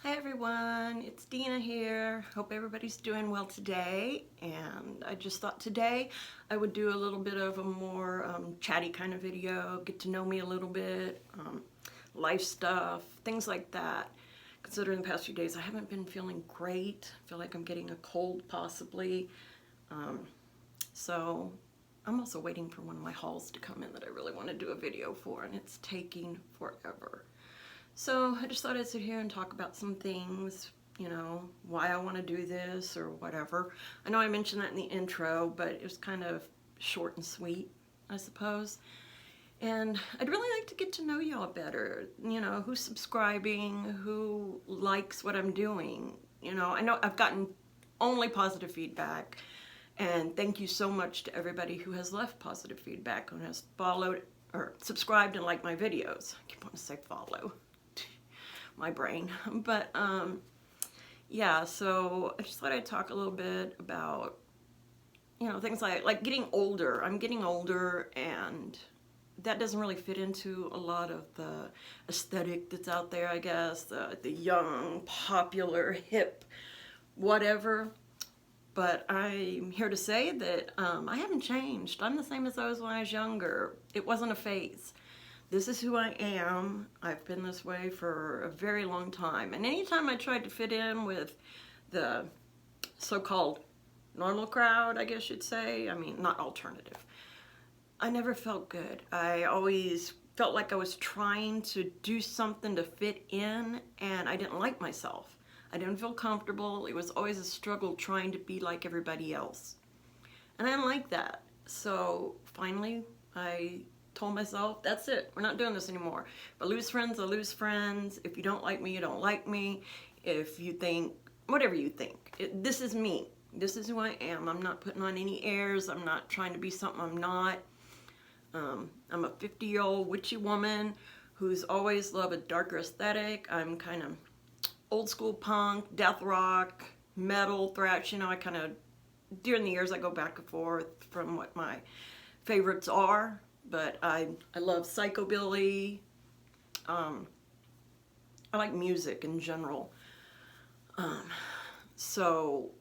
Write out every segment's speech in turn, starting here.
Hi everyone, it's Dina here. Hope everybody's doing well today. And I just thought today I would do a little bit of a more chatty kind of video, get to know me a little bit, life stuff, things like that. Considering the past few days I haven't been feeling great. I feel like I'm getting a cold possibly. So I'm also waiting for one of my hauls to come in that I really want to do a video for, and it's taking forever. So I just thought I'd sit here and talk about some things, why I want to do this or whatever. I know I mentioned that in the intro, but it was kind of short and sweet, I suppose. And I'd really like to get to know y'all better, who's subscribing, who likes what I'm doing. I know I've gotten only positive feedback, and thank you so much to everybody who has left positive feedback and has followed or subscribed and liked my videos. I keep wanting to say follow. My brain. But yeah, so I just thought I'd talk a little bit about things like getting older. I'm getting older, and that doesn't really fit into a lot of the aesthetic that's out there, I guess, the young, popular, hip, whatever. But I'm here to say that I haven't changed. I'm the same as I was when I was younger. It wasn't a phase. This is who I am. I've been this way for a very long time. And anytime I tried to fit in with the so-called normal crowd, I guess you'd say, I mean, not alternative, I never felt good. I always felt like I was trying to do something to fit in, and I didn't like myself. I didn't feel comfortable. It was always a struggle trying to be like everybody else. And I didn't like that. So finally, I told myself, that's it, we're not doing this anymore. If I lose friends, I lose friends. If you don't like me, you don't like me. If you think, whatever you think, this is me. This is who I am. I'm not putting on any airs. I'm not trying to be something I'm not. I'm a 50-year-old witchy woman who's always loved a darker aesthetic. I'm kind of old school punk, death rock, metal, thrash. I kind of, during the years, I go back and forth from what my favorites are. But I love psychobilly. I like music in general. So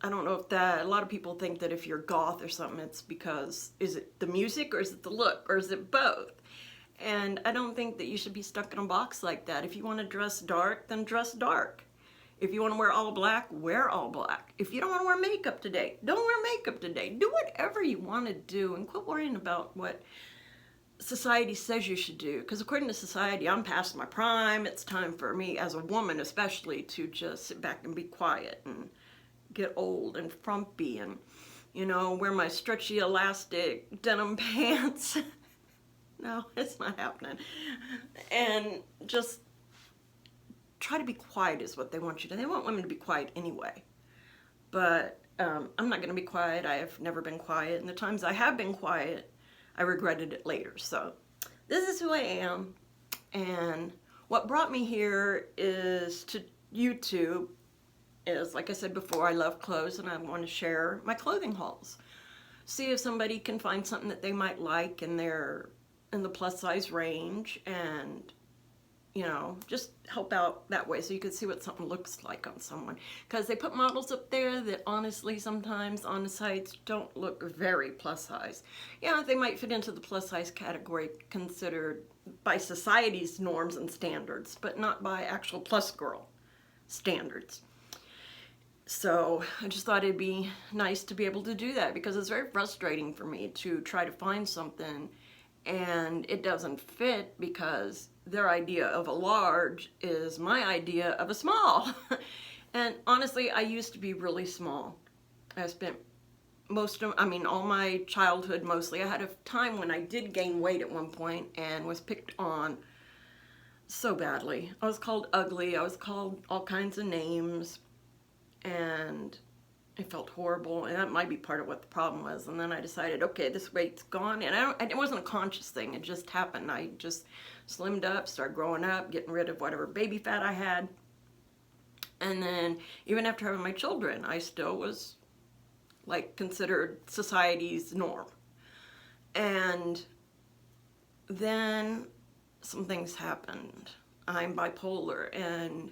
I don't know if that, a lot of people think that if you're goth or something, it's because, is it the music or is it the look or is it both? And I don't think that you should be stuck in a box like that. If you want to dress dark, then dress dark. If you want to wear all black, wear all black. If you don't want to wear makeup today, don't wear makeup today. Do whatever you want to do and quit worrying about what society says you should do. Because according to society, I'm past my prime. It's time for me as a woman especially to just sit back and be quiet and get old and frumpy and, wear my stretchy elastic denim pants. No, it's not happening. And just try to be quiet is what they want you to. They want women to be quiet anyway. But I'm not going to be quiet. I have never been quiet. And the times I have been quiet, I regretted it later. So this is who I am. And what brought me here is to YouTube is, like I said before, I love clothes and I want to share my clothing hauls. See if somebody can find something that they might like and they're in the plus size range, and just help out that way so you can see what something looks like on someone. Because they put models up there that honestly sometimes on the sites don't look very plus size. Yeah, they might fit into the plus size category considered by society's norms and standards, but not by actual plus girl standards. So I just thought it'd be nice to be able to do that, because it's very frustrating for me to try to find something and it doesn't fit because their idea of a large is my idea of a small. And honestly, I used to be really small. I spent all my childhood mostly. I had a time when I did gain weight at one point and was picked on so badly. I was called ugly. I was called all kinds of names, and it felt horrible, and that might be part of what the problem was. And then I decided, okay, this weight's gone, and it wasn't a conscious thing. It just happened. I just slimmed up, started growing up, getting rid of whatever baby fat I had. And then even after having my children, I still was like considered society's norm. And then some things happened. I'm bipolar, and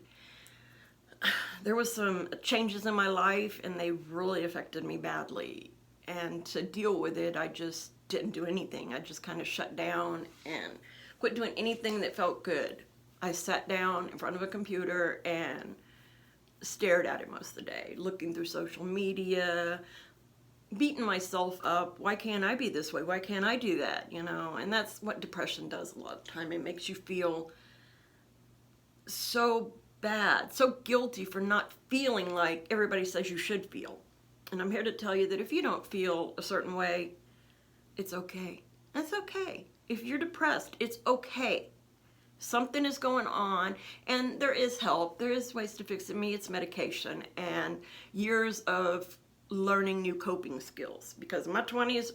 there was some changes in my life and they really affected me badly. And to deal with it, I just didn't do anything. I just kind of shut down and quit doing anything that felt good. I sat down in front of a computer and stared at it most of the day, looking through social media, beating myself up. Why can't I be this way? Why can't I do that? You know, and that's what depression does a lot of the time. It makes you feel so bad, so guilty for not feeling like everybody says you should feel. And I'm here to tell you that if you don't feel a certain way, it's okay. That's okay. If you're depressed, it's okay. Something is going on, and there is help. There is ways to fix it. Me, it's medication and years of learning new coping skills. Because in my 20s,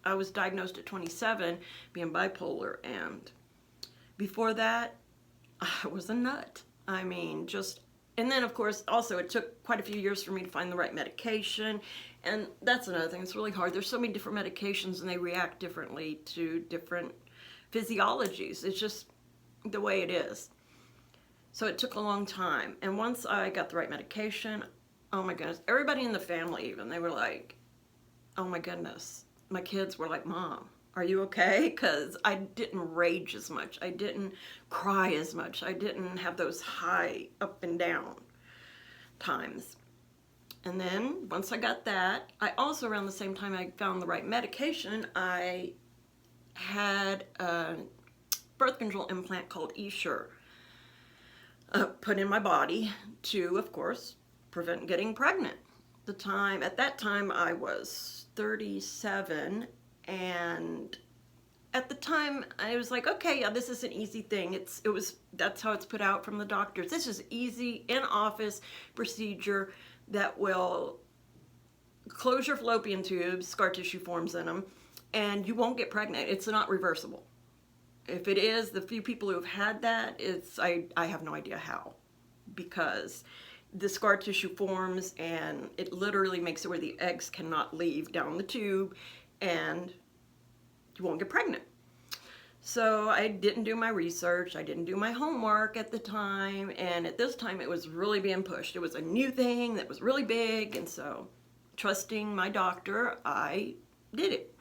I was diagnosed at 27 being bipolar, and before that, I was a nut. I mean, just, and then of course, also it took quite a few years for me to find the right medication. And that's another thing, it's really hard. There's so many different medications and they react differently to different physiologies. It's just the way it is. So it took a long time. And once I got the right medication, oh my goodness, everybody in the family even, they were like, oh my goodness. My kids were like, Mom, are you okay? Because I didn't rage as much. I didn't cry as much. I didn't have those high up and down times. And then once I got that, I also, around the same time I found the right medication, I had a birth control implant called Essure put in my body to, of course, prevent getting pregnant. At that time I was 37, and at the time I was like, okay, yeah, this is an easy thing. That's how it's put out from the doctors. This is easy in-office procedure that will close your fallopian tubes, scar tissue forms in them, and you won't get pregnant. It's not reversible. If it is, the few people who have had that, I have no idea how, because the scar tissue forms and it literally makes it where the eggs cannot leave down the tube and you won't get pregnant. So I didn't do my research, I didn't do my homework at the time, and at this time it was really being pushed. It was a new thing that was really big, and so trusting my doctor, I did it.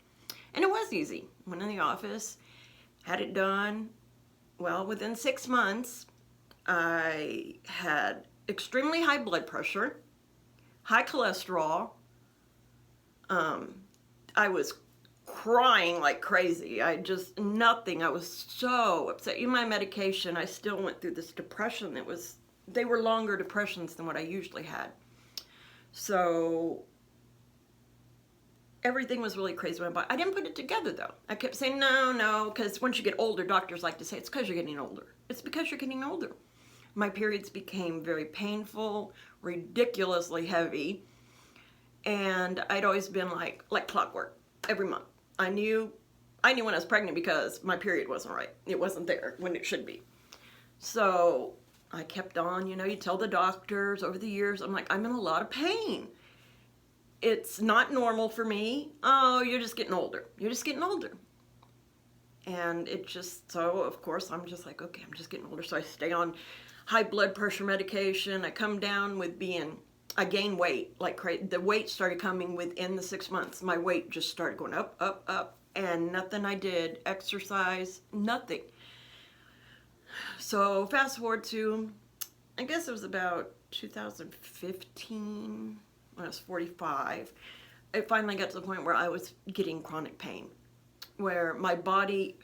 And it was easy. Went in the office, had it done. Well, within 6 months, I had extremely high blood pressure, high cholesterol. I was crying like crazy. I was so upset. Even my medication, I still went through this depression. They were longer depressions than what I usually had. So everything was really crazy. I didn't put it together though. I kept saying, no, because once you get older, doctors like to say, it's because you're getting older. It's because you're getting older. My periods became very painful, ridiculously heavy, and I'd always been like clockwork every month. I knew when I was pregnant because my period wasn't right. It wasn't there when it should be. So I kept on, you tell the doctors over the years, I'm like, I'm in a lot of pain. It's not normal for me. Oh, you're just getting older. You're just getting older. And so of course I'm just like, okay, I'm just getting older. So I stay on high blood pressure medication. I come down I gained weight like crazy. The weight started coming within the 6 months. My weight just started going up, up, up, and nothing I did, exercise, nothing. So fast forward to, I guess it was about 2015, when I was 45, it finally got to the point where I was getting chronic pain, where my body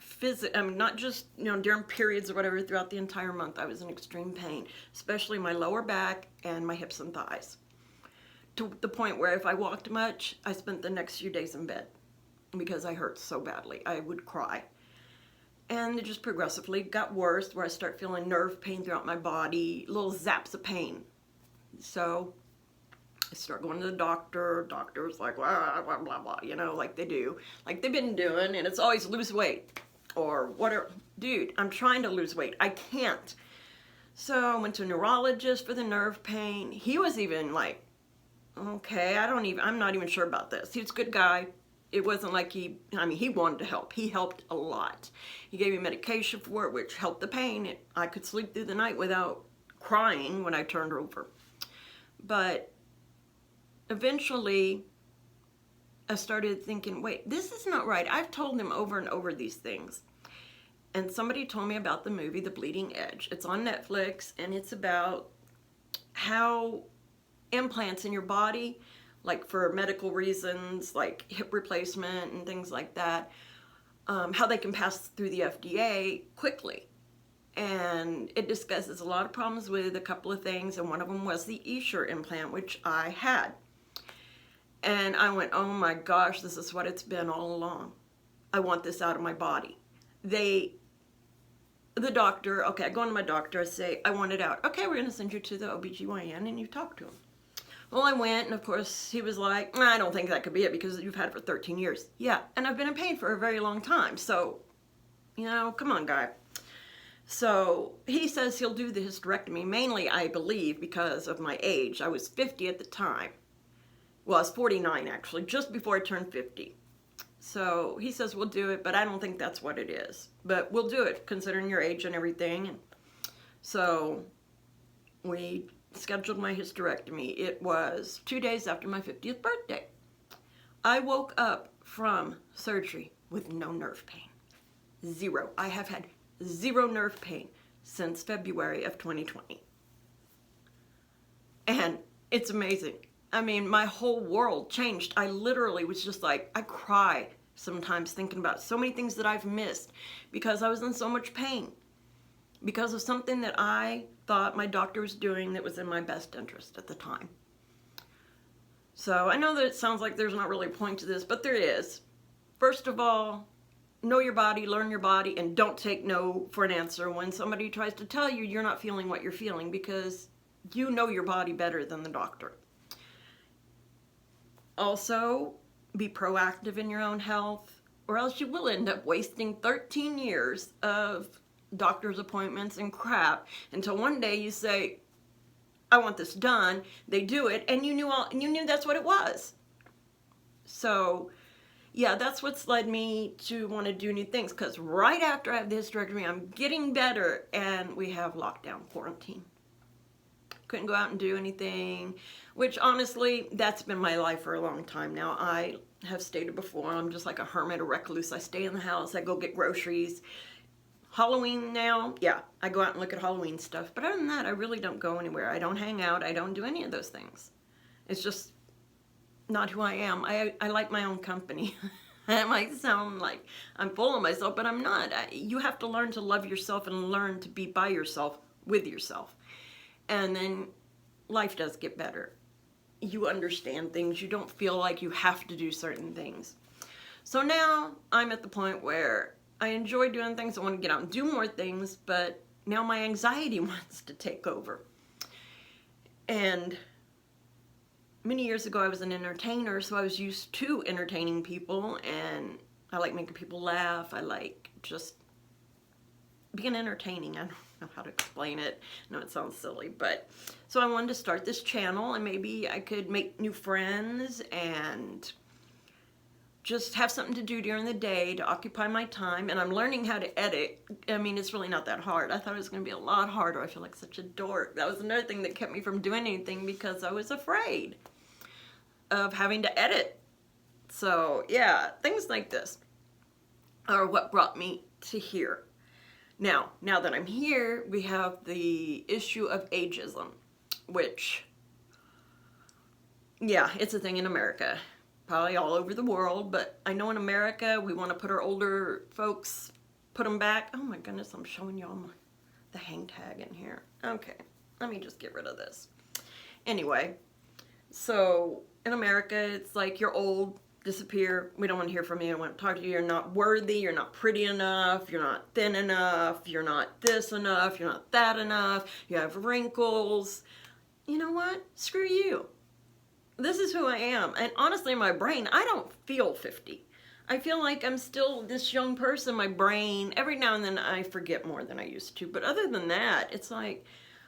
not just, during periods or whatever, throughout the entire month, I was in extreme pain, especially my lower back and my hips and thighs. To the point where if I walked much, I spent the next few days in bed because I hurt so badly. I would cry. And it just progressively got worse, where I start feeling nerve pain throughout my body, little zaps of pain. So I start going to the doctor. Doctor's like, blah, blah, blah, blah, like they do. Like they've been doing, and it's always lose weight or whatever. Dude, I'm trying to lose weight. I can't. So I went to a neurologist for the nerve pain. He was even like, okay, I'm not even sure about this. He was a good guy. It wasn't like he wanted to help. He helped a lot. He gave me medication for it, which helped the pain. I could sleep through the night without crying when I turned over. But eventually I started thinking, wait, this is not right. I've told him over and over these things. And somebody told me about the movie The Bleeding Edge. It's on Netflix, and it's about how implants in your body, like for medical reasons, like hip replacement and things like that, how they can pass through the FDA quickly. And it discusses a lot of problems with a couple of things, and one of them was the Escher implant, which I had. And I went, oh my gosh, this is what it's been all along. I want this out of my body. The doctor, okay, I go into my doctor, I say, I want it out. Okay, we're going to send you to the OBGYN, and you talk to him. Well, I went, and of course, he was like, I don't think that could be it because you've had it for 13 years. Yeah, and I've been in pain for a very long time, so, you know, come on, guy. So he says he'll do the hysterectomy, mainly, I believe, because of my age. I was 50 at the time. Well, I was 49, actually, just before I turned 50. So he says we'll do it, but I don't think that's what it is. But we'll do it, considering your age and everything. And so we scheduled my hysterectomy. It was 2 days after my 50th birthday. I woke up from surgery with no nerve pain. Zero. I have had zero nerve pain since February of 2020. And it's amazing. I mean, my whole world changed. I literally was just like, I cry sometimes thinking about so many things that I've missed because I was in so much pain because of something that I thought my doctor was doing that was in my best interest at the time. So I know that it sounds like there's not really a point to this, but there is. First of all, know your body, learn your body, and don't take no for an answer when somebody tries to tell you you're not feeling what you're feeling, because you know your body better than the doctor. Also, be proactive in your own health, or else you will end up wasting 13 years of doctor's appointments and crap until one day you say, I want this done. They do it, and you knew that's what it was. So, yeah, that's what's led me to want to do new things, because right after I have the hysterectomy, I'm getting better, and we have lockdown quarantine. Couldn't go out and do anything, which honestly, that's been my life for a long time now. I have stated before, I'm just like a hermit, a recluse. I stay in the house, I go get groceries. Halloween now, yeah, I go out and look at Halloween stuff, but other than that, I really don't go anywhere. I don't hang out, I don't do any of those things. It's just not who I am. I like my own company. It might sound like I'm full of myself, but I'm not. You have to learn to love yourself and learn to be by yourself, with yourself. And then life does get better. You understand things. You don't feel like you have to do certain things. So now I'm at the point where I enjoy doing things. I want to get out and do more things, but now my anxiety wants to take over. And many years ago I was an entertainer, so I was used to entertaining people, and I like making people laugh. I like just being entertaining. I don't know how to explain it. I know it sounds silly, but so I wanted to start this channel, and maybe I could make new friends and just have something to do during the day to occupy my time. And I'm learning how to edit. I mean, it's really not that hard. I thought it was going to be a lot harder. I feel like such a dork. That was another thing that kept me from doing anything, because I was afraid of having to edit. So yeah, things like this are what brought me to here. Now that I'm here, we have the issue of ageism, which, yeah, it's a thing in America, probably all over the world, but I know in America we want to put our older folks, put them back. Oh my goodness, I'm showing y'all the hang tag in here. Okay, let me just get rid of this. Anyway, so in America, it's like you're old, disappear, we don't want to hear from you, I don't want to talk to you, you're not worthy, you're not pretty enough, you're not thin enough, you're not this enough, you're not that enough, you have wrinkles. You know what? Screw you. This is who I am. And honestly, in my brain, I don't feel 50. I feel like I'm still this young person. My brain, every now and then I forget more than I used to, but other than that, it's like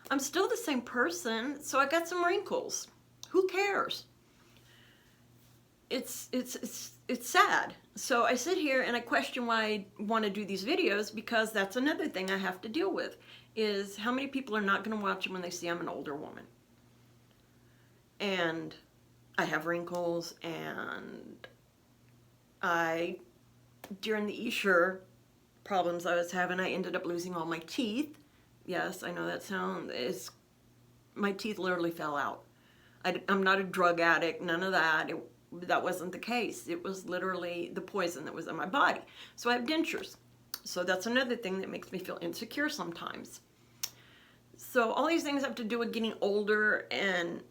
I'm still the same person, so I got some wrinkles. Who cares? it's sad. So I sit here and I question why I want to do these videos, because that's another thing I have to deal with, is how many people are not going to watch them when they see I'm an older woman. And I have wrinkles, and during the Esher problems I was having, I ended up losing all my teeth. Yes, I know that my teeth literally fell out. I'm not a drug addict, none of that. That wasn't the case. It was literally the poison that was in my body. So I have dentures. So that's another thing that makes me feel insecure sometimes. So all these things have to do with getting older and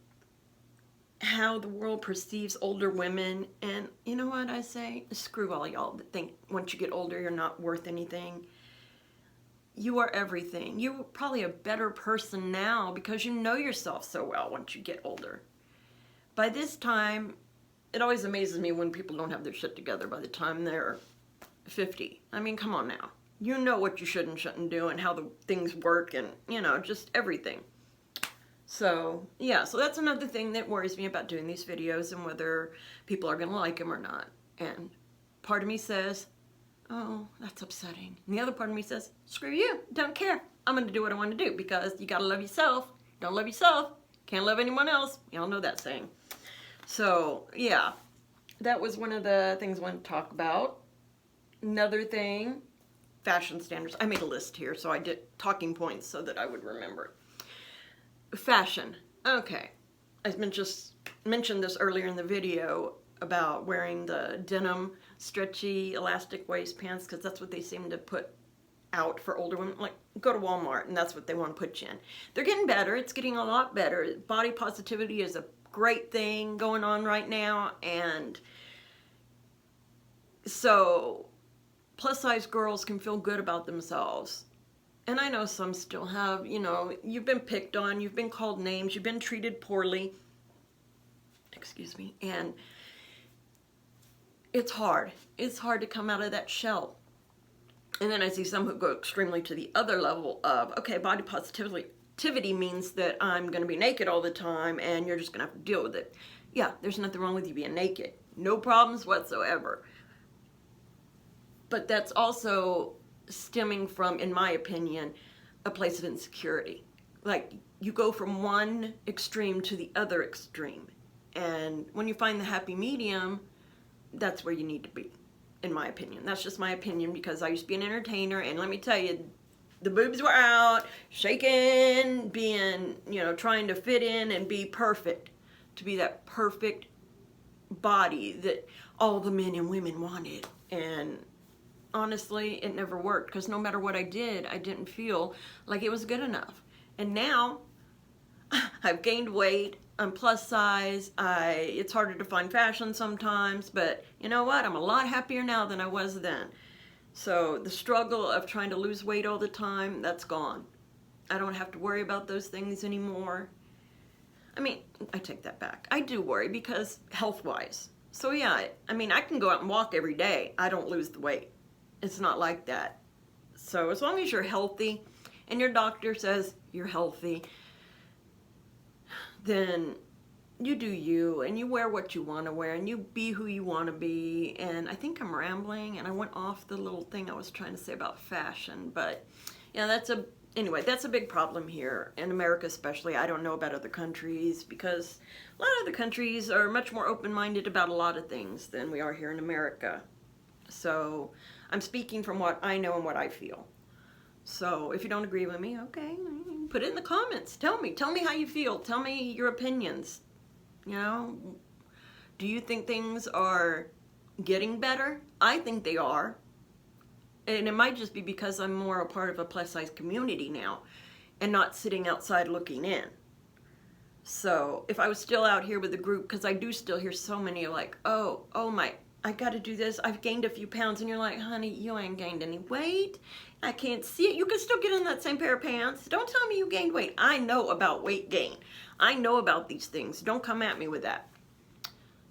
how the world perceives older women. And you know what I say? Screw all y'all that think once you get older you're not worth anything. You are everything. You're probably a better person now because you know yourself so well once you get older. By this time, it always amazes me when people don't have their shit together by the time they're 50. I mean, come on now. You know what you should and shouldn't do and how the things work and, you know, just everything. So, yeah, so that's another thing that worries me about doing these videos and whether people are going to like them or not. And part of me says, oh, that's upsetting. And the other part of me says, screw you, don't care. I'm going to do what I want to do because you got to love yourself. Don't love yourself, can't love anyone else. Y'all know that saying. So, yeah, that was one of the things I wanted to talk about. Another thing, fashion standards. I made a list here, so I did talking points so that I would remember. Fashion. Okay. I just mentioned this earlier in the video about wearing the denim, stretchy, elastic waist pants, because that's what they seem to put out for older women. Like, go to Walmart, and that's what they want to put you in. They're getting better. It's getting a lot better. Body positivity is a great thing going on right now, and so plus-size girls can feel good about themselves. And I know some still have, you know, you've been picked on, you've been called names, you've been treated poorly. Excuse me. And it's hard. It's hard to come out of that shell. And then I see some who go extremely to the other level of, okay, body positivity means that I'm going to be naked all the time and you're just going to have to deal with it. Yeah, there's nothing wrong with you being naked. No problems whatsoever. But that's also stemming from, in my opinion, a place of insecurity. Like, you go from one extreme to the other extreme. And when you find the happy medium, that's where you need to be, in my opinion. That's just my opinion because I used to be an entertainer, and let me tell you, the boobs were out, shaking, being, you know, trying to fit in and be perfect, to be that perfect body that all the men and women wanted. And honestly, it never worked because no matter what I did, I didn't feel like it was good enough. And now I've gained weight, I'm plus size, it's harder to find fashion sometimes, but you know what? I'm a lot happier now than I was then. So the struggle of trying to lose weight all the time, that's gone. I don't have to worry about those things anymore. I mean, I take that back. I do worry because health-wise. So yeah, I mean, I can go out and walk every day. I don't lose the weight. It's not like that. So as long as you're healthy and your doctor says you're healthy, then you do you and you wear what you want to wear and you be who you want to be. And I think I'm rambling and I went off the little thing I was trying to say about fashion, but yeah, anyway, that's a big problem here in America especially. I don't know about other countries because a lot of other countries are much more open-minded about a lot of things than we are here in America. So I'm speaking from what I know and what I feel. So if you don't agree with me, okay, put it in the comments. Tell me how you feel. Tell me your opinions. You know, do you think things are getting better? I think they are. And it might just be because I'm more a part of a plus-size community now and not sitting outside looking in. So if I was still out here with the group, because I do still hear so many like, oh my, I got to do this. I've gained a few pounds. And you're like, honey, you ain't gained any weight. I can't see it. You can still get in that same pair of pants. Don't tell me you gained weight. I know about weight gain. I know about these things. Don't come at me with that.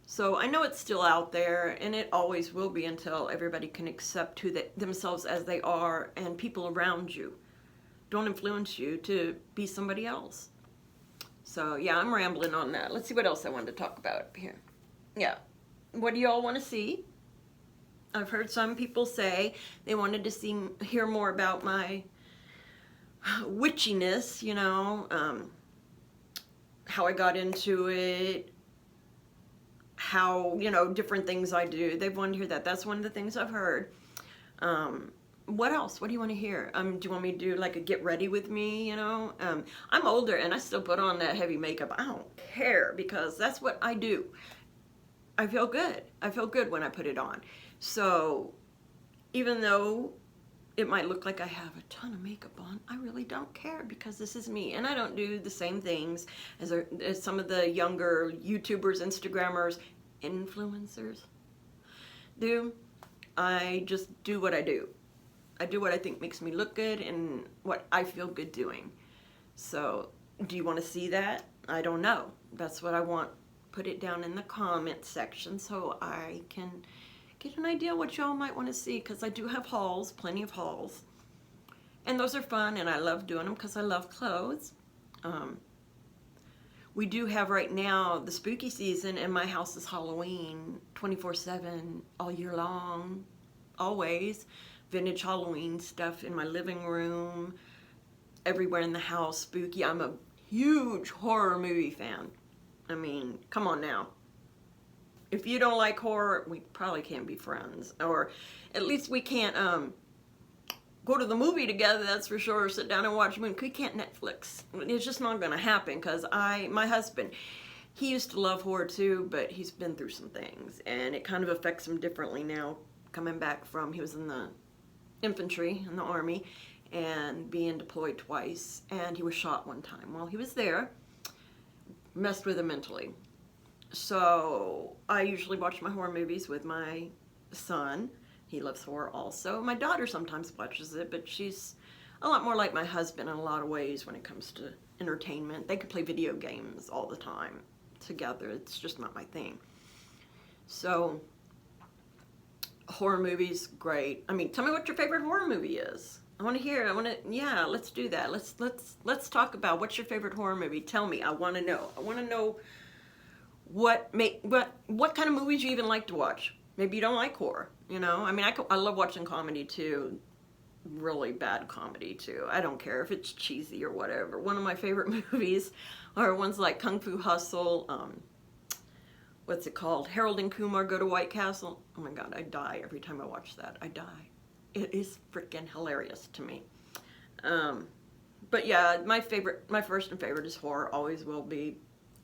So I know it's still out there, and it always will be until everybody can accept themselves as they are, and people around you don't influence you to be somebody else. So yeah, I'm rambling on that. Let's see what else I wanted to talk about here. Yeah. what do y'all want to see? I've heard some people say they wanted to hear more about my witchiness, you know, how I got into it, how, you know, different things I do. They've wanted to hear that. That's one of the things I've heard. What else? What do you want to hear? Do you want me to do like a get ready with me, you know? I'm older and I still put on that heavy makeup. I don't care because that's what I do. I feel good. I feel good when I put it on. So even though it might look like I have a ton of makeup on, I really don't care because this is me. And I don't do the same things as some of the younger YouTubers, Instagrammers, influencers do. I just do what I do. I do what I think makes me look good and what I feel good doing. So, do you want to see that? I don't know. That's what I want. Put it down in the comment section so I can get an idea what y'all might want to see, because I do have hauls, plenty of hauls. And those are fun, and I love doing them because I love clothes. We do have right now the spooky season, and my house is Halloween 24/7 all year long, always. Vintage Halloween stuff in my living room, everywhere in the house, spooky. I'm a huge horror movie fan. I mean, come on now. If you don't like horror, we probably can't be friends. Or at least we can't go to the movie together, that's for sure, or sit down and watch a movie. We can't Netflix. It's just not going to happen because my husband, he used to love horror too, but he's been through some things. And it kind of affects him differently now, coming back from, he was in the infantry in the Army and being deployed twice. And he was shot one time while he was there. Messed with him mentally. So I usually watch my horror movies with my son. He loves horror also. My daughter sometimes watches it, but she's a lot more like my husband in a lot of ways when it comes to entertainment. They could play video games all the time together. It's just not my thing. So horror movies, great. I mean, tell me what your favorite horror movie is. I want to hear. Yeah, let's do that. Let's talk about what's your favorite horror movie. Tell me. I want to know. I want to know what kind of movies you even like to watch. Maybe you don't like horror, you know? I mean, I love watching comedy too. Really bad comedy too. I don't care if it's cheesy or whatever. One of my favorite movies are ones like Kung Fu Hustle, what's it called? Harold and Kumar Go to White Castle. Oh my God, I die every time I watch that. I die. It is freaking hilarious to me. But yeah, my first and favorite is horror. Always will be.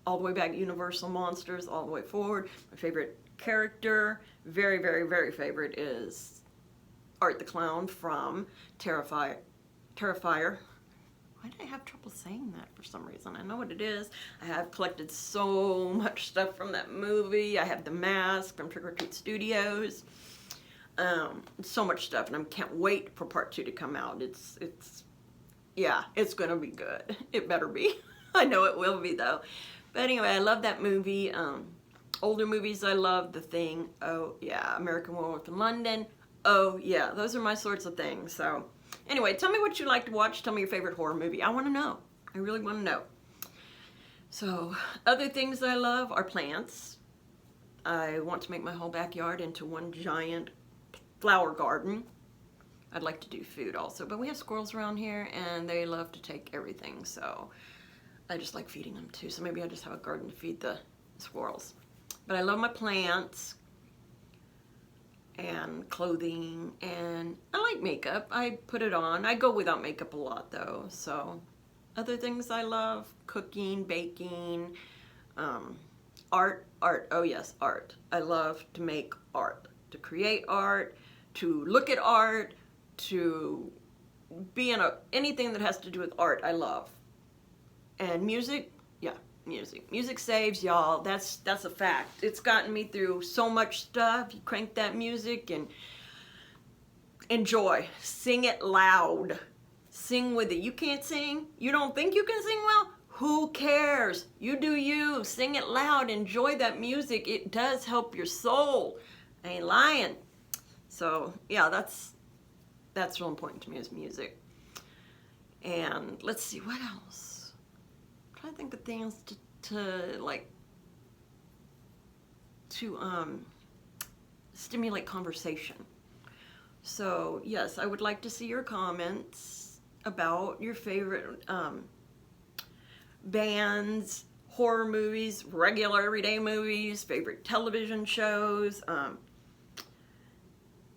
All the way back, Universal Monsters, all the way forward. My favorite character, very, very, very favorite, is Art the Clown from Terrifier. Why do I have trouble saying that for some reason? I know what it is. I have collected so much stuff from that movie. I have The Mask from Trick or Treat Studios. So much stuff, and I can't wait for part 2 to come out. Yeah, it's gonna be good. It better be. I know it will be though. But anyway, I love that movie. Older movies I love, The Thing. Oh yeah, American Werewolf in London. Oh yeah, those are my sorts of things. So anyway, tell me what you like to watch. Tell me your favorite horror movie. I want to know. I really want to know. So other things I love are plants. I want to make my whole backyard into one giant flower garden. I'd like to do food also, but we have squirrels around here and they love to take everything, so I just like feeding them too. So maybe I just have a garden to feed the squirrels. But I love my plants and clothing, and I like makeup. I put it on. I go without makeup a lot though. So other things I love: cooking, baking, art. Oh yes, art. I love to make art, to create art, to look at art, to be in anything that has to do with art. I love. And music, yeah, music. Music saves, y'all. That's a fact. It's gotten me through so much stuff. You crank that music and enjoy. Sing it loud. Sing with it. You can't sing? You don't think you can sing well? Who cares? You do you. Sing it loud. Enjoy that music. It does help your soul. I ain't lying. So, yeah, that's real important to me, is music. And let's see, what else? I'm trying to think of things to stimulate conversation. So yes, I would like to see your comments about your favorite bands, horror movies, regular everyday movies, favorite television shows.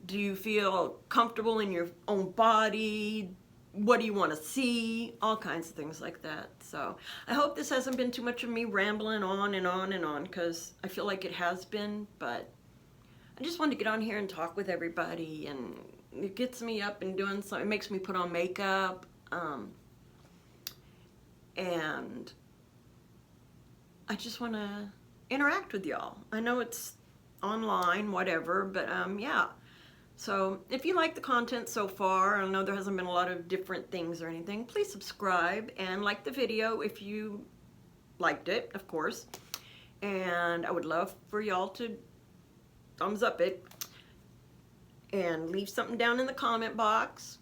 Do you feel comfortable in your own body? What do you want to see? All kinds of things like that. So I hope this hasn't been too much of me rambling on and on and on, because I feel like it has been, but I just wanted to get on here and talk with everybody, and it gets me up and doing something. It makes me put on makeup, and I just want to interact with y'all. I know it's online, whatever, but yeah. So if you like the content so far, I know there hasn't been a lot of different things or anything, please subscribe and like the video if you liked it, of course. And I would love for y'all to thumbs up it and leave something down in the comment box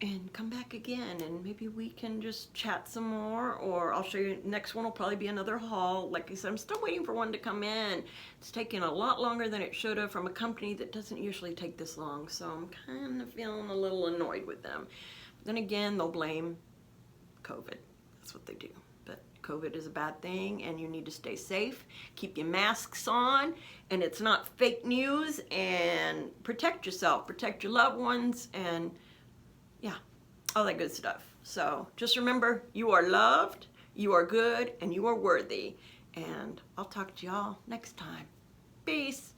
and come back again, and maybe we can just chat some more, or I'll show you. Next one will probably be another haul. Like I said, I'm still waiting for one to come in. It's taking a lot longer than it should have from a company that doesn't usually take this long, so I'm kind of feeling a little annoyed with them. Then again, they'll blame COVID. That's what they do. But COVID is a bad thing, and you need to stay safe, keep your masks on, and it's not fake news, and protect yourself, protect your loved ones, and yeah, all that good stuff. So just remember, you are loved, you are good, and you are worthy. And I'll talk to y'all next time. Peace.